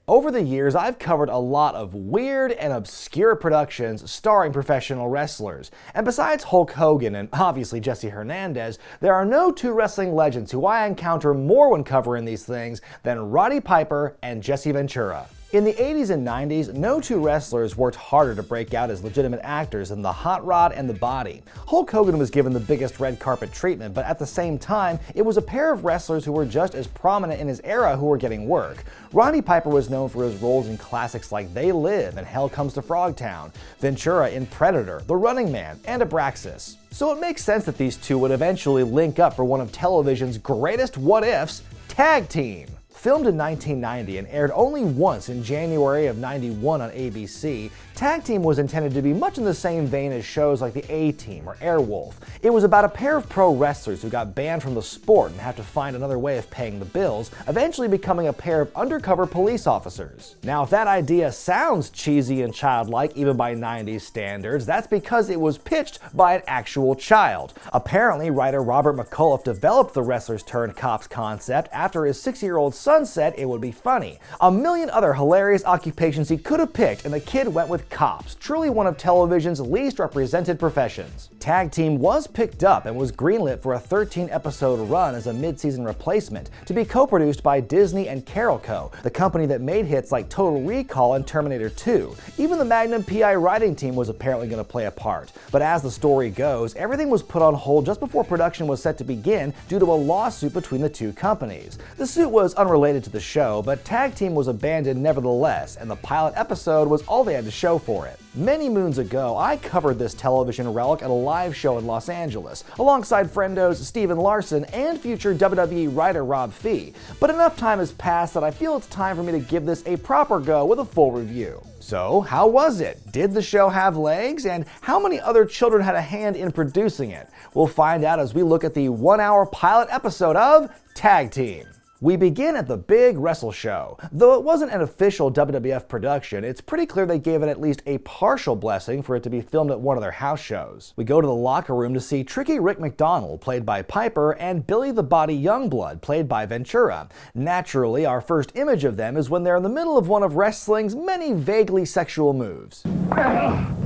Over the years, I've covered a lot of weird and obscure productions starring professional wrestlers. And besides Hulk Hogan and obviously Jesse Hernandez, there are no two wrestling legends who I encounter more when covering these things than Roddy Piper and Jesse Ventura. In the 80s and 90s, no two wrestlers worked harder to break out as legitimate actors than the Hot Rod and the Body. Hulk Hogan was given the biggest red carpet treatment, but at the same time, it was a pair of wrestlers who were just as prominent in his era who were getting work. Roddy Piper was known for his roles in classics like They Live and Hell Comes to Frogtown, Ventura in Predator, The Running Man, and Abraxas. So it makes sense that these two would eventually link up for one of television's greatest what-ifs, Tag Team. Filmed in 1990 and aired only once in January of '91 on ABC, Tag Team was intended to be much in the same vein as shows like the A-Team or Airwolf. It was about a pair of pro wrestlers who got banned from the sport and have to find another way of paying the bills, eventually becoming a pair of undercover police officers. Now, if that idea sounds cheesy and childlike even by 90s standards, that's because it was pitched by an actual child. Apparently, writer Robert McCullough developed the wrestlers turned cops concept after his 6-year-old son said it would be funny. A million other hilarious occupations he could have picked, and the kid went with cops, truly one of television's least represented professions. Tag Team was picked up and was greenlit for a 13-episode run as a mid-season replacement, to be co-produced by Disney and Carolco, the company that made hits like Total Recall and Terminator 2. Even the Magnum PI writing team was apparently going to play a part. But as the story goes, everything was put on hold just before production was set to begin due to a lawsuit between the two companies. The suit was unrelated to the show, but Tag Team was abandoned nevertheless, and the pilot episode was all they had to show for it. Many moons ago, I covered this television relic at a live show in Los Angeles, alongside friendos Steven Larson and future WWE writer Rob Fee. But enough time has passed that I feel it's time for me to give this a proper go with a full review. So, how was it? Did the show have legs? And how many other children had a hand in producing it? We'll find out as we look at the 1-hour pilot episode of Tag Team. We begin at the Big Wrestle Show. Though it wasn't an official WWF production, it's pretty clear they gave it at least a partial blessing for it to be filmed at one of their house shows. We go to the locker room to see Tricky Rick McDonald, played by Piper, and Billy the Body Youngblood, played by Ventura. Naturally, our first image of them is when they're in the middle of one of wrestling's many vaguely sexual moves.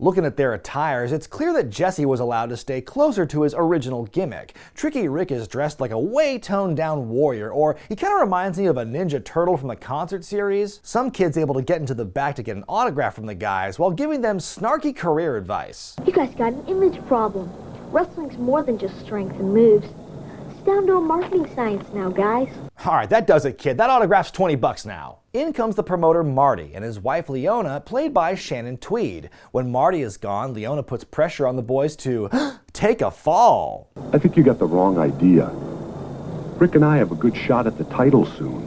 Looking at their attires, it's clear that Jesse was allowed to stay closer to his original gimmick. Tricky Rick is dressed like a way toned down warrior, or he kind of reminds me of a Ninja Turtle from the concert series. Some kid's able to get into the back to get an autograph from the guys while giving them snarky career advice. You guys got an image problem. Wrestling's more than just strength and moves. It's down to a marketing science now, guys. Alright, that does it, kid. That autograph's $20 now. In comes the promoter Marty and his wife Leona, played by Shannon Tweed. When Marty is gone, Leona puts pressure on the boys to take a fall. I think you got the wrong idea. Rick and I have a good shot at the title soon.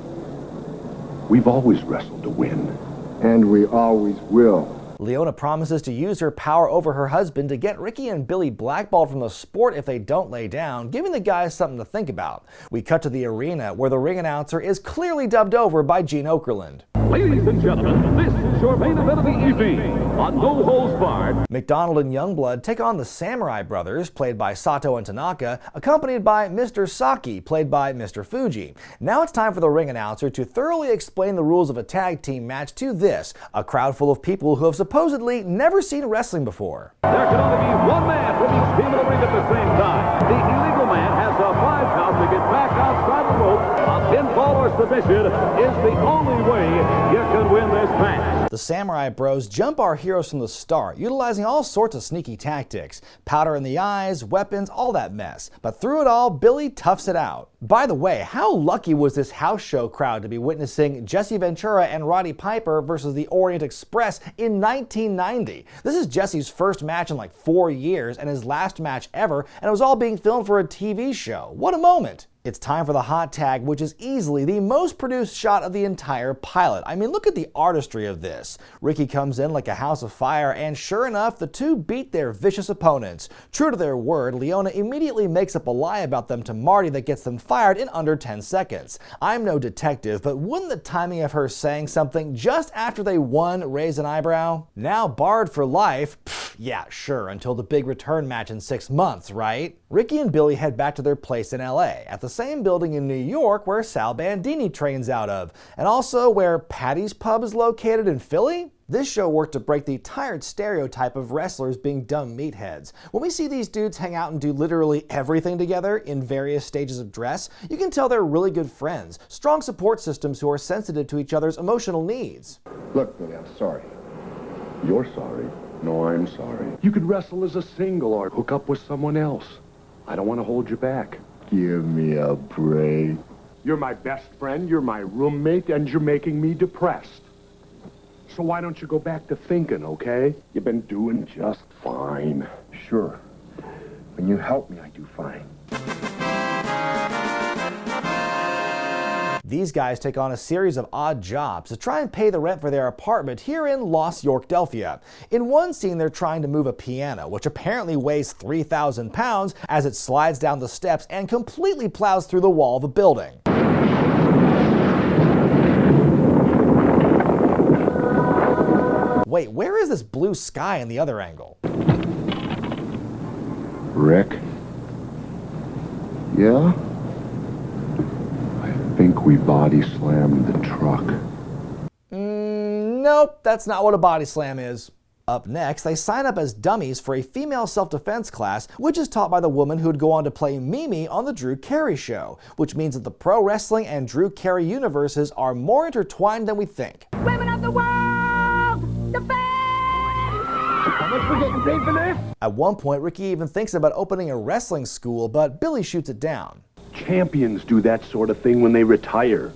We've always wrestled to win. And we always will. Leona promises to use her power over her husband to get Ricky and Billy blackballed from the sport if they don't lay down, giving the guys something to think about. We cut to the arena, where the ring announcer is clearly dubbed over by Gene Okerlund. Ladies and gentlemen, this is your main event of the evening on No Holds Barred. McDonald and Youngblood take on the Samurai Brothers, played by Sato and Tanaka, accompanied by Mr. Saki, played by Mr. Fuji. Now it's time for the ring announcer to thoroughly explain the rules of a tag team match to this, a crowd full of people who have supposedly never seen wrestling before. There can only be one man from each team in the ring at the same time. The illegal man has a 5 count to get back outside the rope. A pinfall or submission is the only way you can win this match. The Samurai Bros jump our heroes from the start, utilizing all sorts of sneaky tactics. Powder in the eyes, weapons, all that mess. But through it all, Billy toughs it out. By the way, how lucky was this house show crowd to be witnessing Jesse Ventura and Roddy Piper versus the Orient Express in 1990? This is Jesse's first match in like 4 years and his last match ever, and it was all being filmed for a TV show. What a moment! It's time for the hot tag, which is easily the most produced shot of the entire pilot. I mean, look at the artistry of this. Ricky comes in like a house of fire, and sure enough, the two beat their vicious opponents. True to their word, Leona immediately makes up a lie about them to Marty that gets them fired in under 10 seconds. I'm no detective, but wouldn't the timing of her saying something just after they won raise an eyebrow? Now barred for life? Pfft, yeah, sure, until the big return match in 6 months, right? Ricky and Billy head back to their place in LA, at the same building in New York where Sal Bandini trains out of, and also where Patty's Pub is located in Philly. This show worked to break the tired stereotype of wrestlers being dumb meatheads. When we see these dudes hang out and do literally everything together in various stages of dress, you can tell they're really good friends, strong support systems who are sensitive to each other's emotional needs. Look, Billy, I'm sorry. You're sorry. No, I'm sorry. You could wrestle as a single or hook up with someone else. I don't want to hold you back. Give me a break. You're my best friend, you're my roommate, and you're making me depressed. So why don't you go back to thinking, okay? You've been doing just fine. Sure. When you help me, I do fine. These guys take on a series of odd jobs to try and pay the rent for their apartment here in Los Yorkdelphia. In one scene, they're trying to move a piano, which apparently weighs 3,000 pounds, as it slides down the steps and completely plows through the wall of a building. Wait, where is this blue sky in the other angle? Rick? Yeah? I think we body slammed the truck. Nope, that's not what a body slam is. Up next, they sign up as dummies for a female self-defense class, which is taught by the woman who would go on to play Mimi on the Drew Carey Show, which means that the pro wrestling and Drew Carey universes are more intertwined than we think. Women of the world, defend! How much we're getting paid for this? At one point, Ricky even thinks about opening a wrestling school, but Billy shoots it down. Champions do that sort of thing when they retire.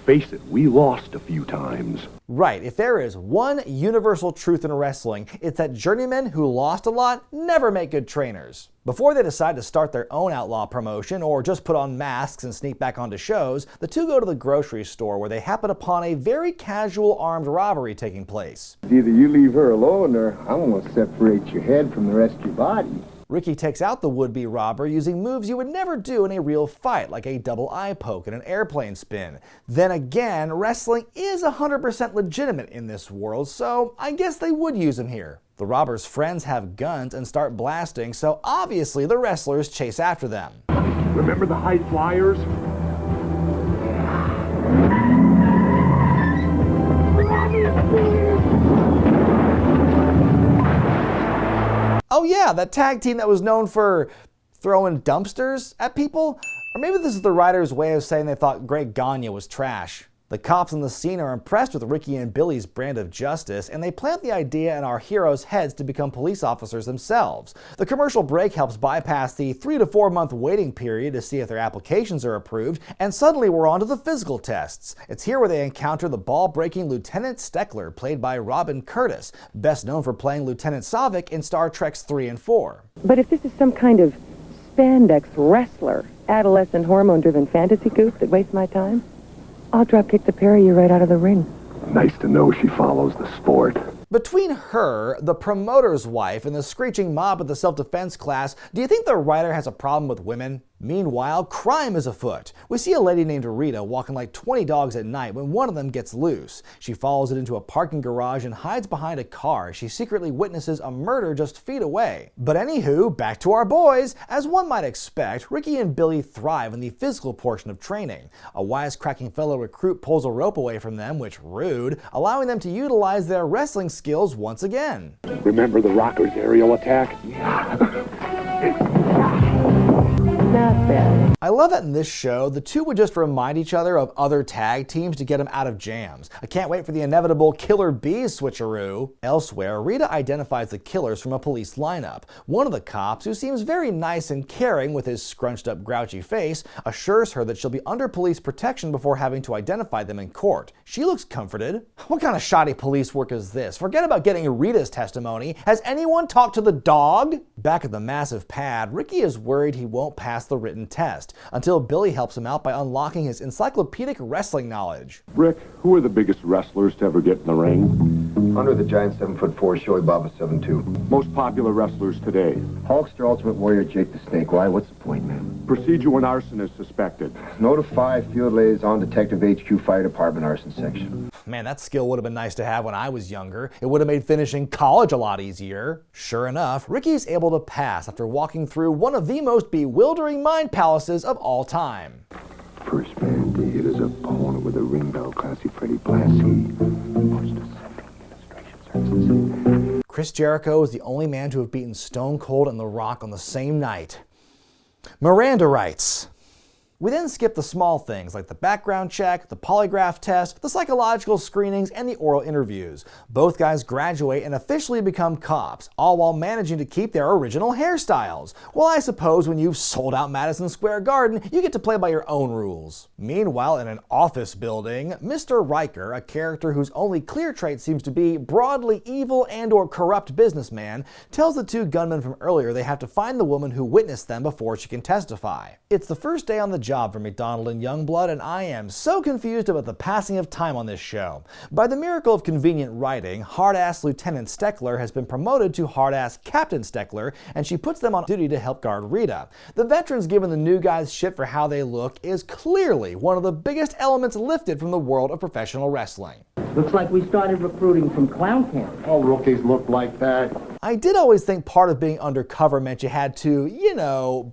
Face it, we lost a few times. Right, if there is one universal truth in wrestling, it's that journeymen who lost a lot never make good trainers. Before they decide to start their own outlaw promotion or just put on masks and sneak back onto shows, the two go to the grocery store where they happen upon a very casual armed robbery taking place. Either you leave her alone or I'm going to separate your head from the rest of your body. Ricky takes out the would-be robber using moves you would never do in a real fight, like a double eye poke and an airplane spin. Then again, wrestling is 100% legitimate in this world, so I guess they would use him here. The robber's friends have guns and start blasting, so obviously the wrestlers chase after them. Remember the high flyers? Oh yeah, that tag team that was known for throwing dumpsters at people? Or maybe this is the writer's way of saying they thought Greg Gagne was trash. The cops on the scene are impressed with Ricky and Billy's brand of justice, and they plant the idea in our heroes' heads to become police officers themselves. The commercial break helps bypass the 3 to 4 month waiting period to see if their applications are approved, and suddenly we're on to the physical tests. It's here where they encounter the ball-breaking Lieutenant Steckler, played by Robin Curtis, best known for playing Lieutenant Saavik in Star Trek's 3 and 4. But if this is some kind of spandex wrestler, adolescent hormone-driven fantasy goof that wastes my time, I'll dropkick the pair of you right out of the ring. Nice to know she follows the sport. Between her, the promoter's wife, and the screeching mob at the self-defense class, do you think the writer has a problem with women? Meanwhile, crime is afoot. We see a lady named Rita walking like 20 dogs at night when one of them gets loose. She follows it into a parking garage and hides behind a car. She secretly witnesses a murder just feet away. But anywho, back to our boys. As one might expect, Ricky and Billy thrive in the physical portion of training. A wisecracking fellow recruit pulls a rope away from them, which rude, allowing them to utilize their wrestling skills once again. Remember the Rockers aerial attack? Not bad. I love that in this show, the two would just remind each other of other tag teams to get them out of jams. I can't wait for the inevitable Killer Bees switcheroo. Elsewhere, Rita identifies the killers from a police lineup. One of the cops, who seems very nice and caring with his scrunched up grouchy face, assures her that she'll be under police protection before having to identify them in court. She looks comforted. What kind of shoddy police work is this? Forget about getting Rita's testimony. Has anyone talked to the dog? Back at the massive pad, Ricky is worried he won't pass the written test, until Billy helps him out by unlocking his encyclopedic wrestling knowledge. Rick, who are the biggest wrestlers to ever get in the ring? Under the giant 7'4", Shoei Baba 7'2". Most popular wrestlers today. Hulkster, Ultimate Warrior, Jake the Snake. Why? What's the point, man? Procedure when arson is suspected. Notify Field Liaison Detective HQ Fire Department Arson Section. Man, that skill would have been nice to have when I was younger. It would have made finishing college a lot easier. Sure enough, Ricky's able to pass after walking through one of the most bewildering mind palaces of all time. First man to hit his opponent with a ring bell, Classy Freddie Blassie. Most of Central Administration Services. Chris Jericho is the only man to have beaten Stone Cold and The Rock on the same night. Miranda writes, we then skip the small things like the background check, the polygraph test, the psychological screenings, and the oral interviews. Both guys graduate and officially become cops, all while managing to keep their original hairstyles. Well, I suppose when you've sold out Madison Square Garden, you get to play by your own rules. Meanwhile, in an office building, Mr. Riker, a character whose only clear trait seems to be broadly evil and/or corrupt businessman, tells the two gunmen from earlier they have to find the woman who witnessed them before she can testify. It's the first day on the job for McDonald and Youngblood, and I am so confused about the passing of time on this show. By the miracle of convenient writing, hard-ass Lieutenant Steckler has been promoted to hard-ass Captain Steckler, and she puts them on duty to help guard Rita. The veterans giving the new guys shit for how they look is clearly one of the biggest elements lifted from the world of professional wrestling. Looks like we started recruiting from clown camp. All rookies look like that. I did always think part of being undercover meant you had to,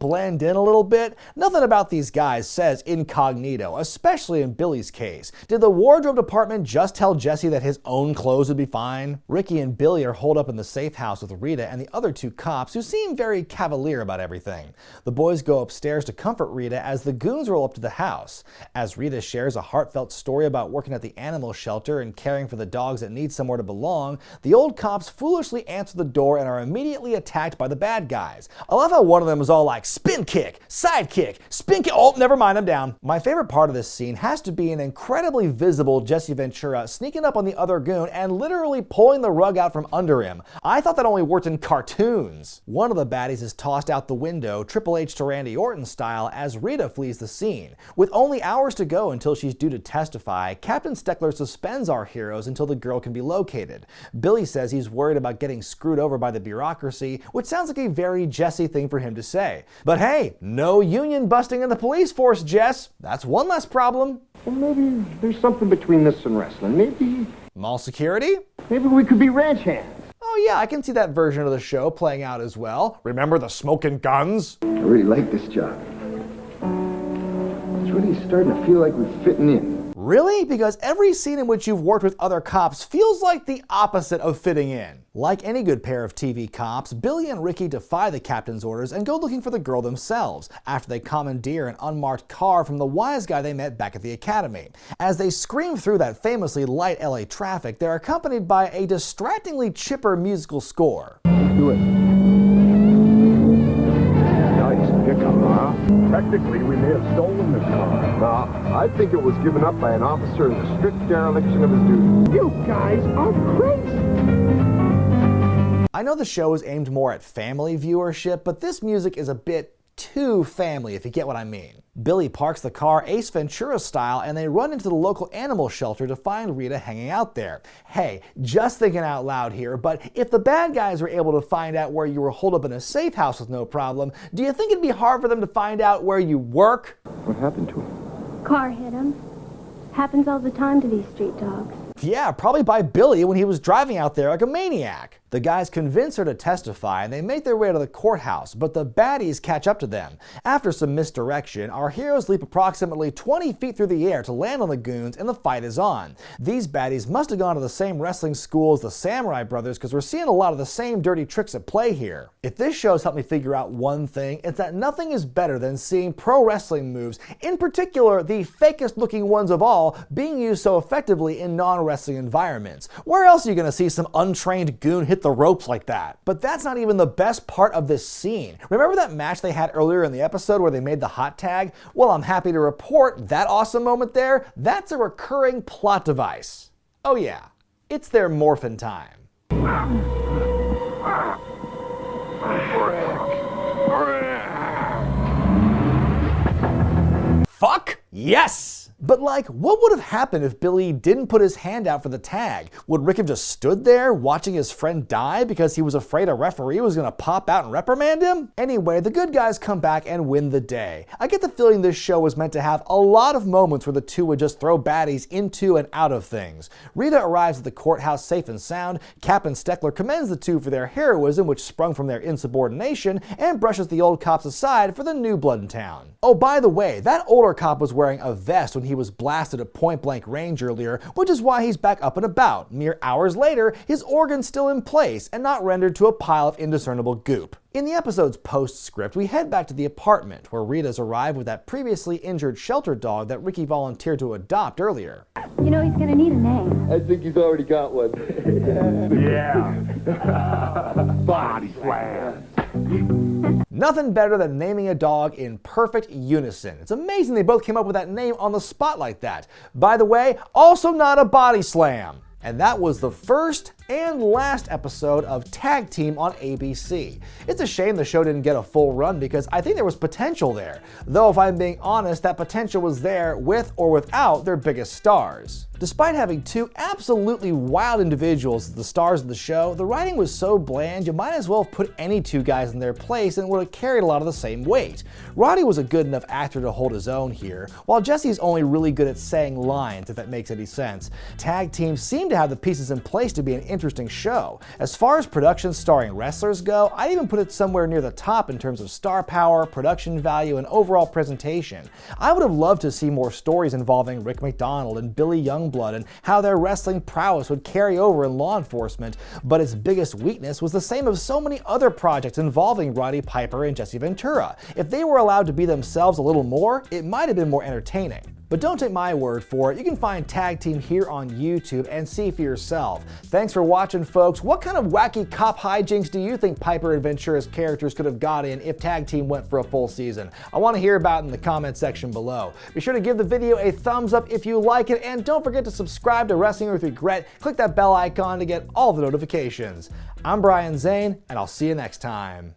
blend in a little bit. Nothing about these guys says incognito, especially in Billy's case. Did the wardrobe department just tell Jesse that his own clothes would be fine? Ricky and Billy are holed up in the safe house with Rita and the other two cops who seem very cavalier about everything. The boys go upstairs to comfort Rita as the goons roll up to the house. As Rita shares a heartfelt story about working at the animal shelter and caring for the dogs that need somewhere to belong, the old cops foolishly answer the door and are immediately attacked by the bad guys. I love how one of them is all like, spin kick, side kick, spin kick, oh, never mind, I'm down. My favorite part of this scene has to be an incredibly visible Jesse Ventura sneaking up on the other goon and literally pulling the rug out from under him. I thought that only worked in cartoons. One of the baddies is tossed out the window, Triple H to Randy Orton style, as Rita flees the scene. With only hours to go until she's due to testify, Captain Steckler suspends our heroes until the girl can be located. Billy says he's worried about getting screwed over by the bureaucracy, which sounds like a very Jesse thing for him to say. But hey, no union busting in the police force, Jess. That's one less problem. Well, maybe there's something between this and wrestling. Maybe Mall security? we could be ranch hands. Oh yeah, I can see that version of the show playing out as well. Remember the smoking guns? I really like this job. It's really starting to feel like we're fitting in. Really? Because every scene in which you've worked with other cops feels like the opposite of fitting in. Like any good pair of TV cops, Billy and Ricky defy the captain's orders and go looking for the girl themselves, after they commandeer an unmarked car from the wise guy they met back at the academy. As they scream through that famously light LA traffic, they're accompanied by a distractingly chipper musical score. Do it. Nice pickup, huh? Technically, we may have stolen this car. No, I think it was given up by an officer in the strict dereliction of his duty. You guys are crazy! I know the show is aimed more at family viewership, but this music is a bit too family, if you get what I mean. Billy parks the car Ace Ventura style and they run into the local animal shelter to find Rita hanging out there. Hey, just thinking out loud here, but if the bad guys were able to find out where you were holed up in a safe house with no problem, do you think it'd be hard for them to find out where you work? What happened to him? Car hit him. Happens all the time to these street dogs. Yeah, probably by Billy when he was driving out there like a maniac. The guys convince her to testify and they make their way to the courthouse, but the baddies catch up to them. After some misdirection, our heroes leap approximately 20 feet through the air to land on the goons and the fight is on. These baddies must have gone to the same wrestling school as the Samurai Brothers because we're seeing a lot of the same dirty tricks at play here. If this show's helped me figure out one thing, it's that nothing is better than seeing pro wrestling moves, in particular the fakest looking ones of all, being used so effectively in non-wrestling environments. Where else are you going to see some untrained goon hit the ropes like that? But that's not even the best part of this scene. Remember that match they had earlier in the episode where they made the hot tag? Well, I'm happy to report that awesome moment there, that's a recurring plot device. Oh yeah, it's their morphin' time. Fuck yes! But like, what would have happened if Billy didn't put his hand out for the tag? Would Rick have just stood there watching his friend die because he was afraid a referee was gonna pop out and reprimand him? Anyway, the good guys come back and win the day. I get the feeling this show was meant to have a lot of moments where the two would just throw baddies into and out of things. Rita arrives at the courthouse safe and sound, Captain Steckler commends the two for their heroism, which sprung from their insubordination, and brushes the old cops aside for the new blood in town. Oh, by the way, that older cop was wearing a vest when he was blasted at point-blank range earlier, which is why he's back up and about. Mere hours later, his organ's still in place and not rendered to a pile of indiscernible goop. In the episode's postscript, we head back to the apartment, where Rita's arrived with that previously injured shelter dog that Ricky volunteered to adopt earlier. You know, he's gonna need a name. I think he's already got one. Yeah. Body slam. Nothing better than naming a dog in perfect unison. It's amazing they both came up with that name on the spot like that. By the way, also not a body slam. And that was the first and last episode of Tag Team on ABC. It's a shame the show didn't get a full run because I think there was potential there. Though if I'm being honest, that potential was there with or without their biggest stars. Despite having two absolutely wild individuals as the stars of the show, the writing was so bland you might as well have put any two guys in their place and would have carried a lot of the same weight. Roddy was a good enough actor to hold his own here, while Jesse's only really good at saying lines, if that makes any sense. Tag Team seemed to have the pieces in place to be an interesting show. As far as productions starring wrestlers go, I'd even put it somewhere near the top in terms of star power, production value, and overall presentation. I would have loved to see more stories involving Rick McDonald and Billy Youngblood and how their wrestling prowess would carry over in law enforcement, but its biggest weakness was the same as so many other projects involving Roddy Piper and Jesse Ventura. If they were allowed to be themselves a little more, it might have been more entertaining. But don't take my word for it. You can find Tag Team here on YouTube and see for yourself. Thanks for watching, folks. What kind of wacky cop hijinks do you think Piper and Ventura's characters could have got in if Tag Team went for a full season? I want to hear about it in the comment section below. Be sure to give the video a thumbs up if you like it, and don't forget to subscribe to Wrestling with Regret. Click that bell icon to get all the notifications. I'm Brian Zane, and I'll see you next time.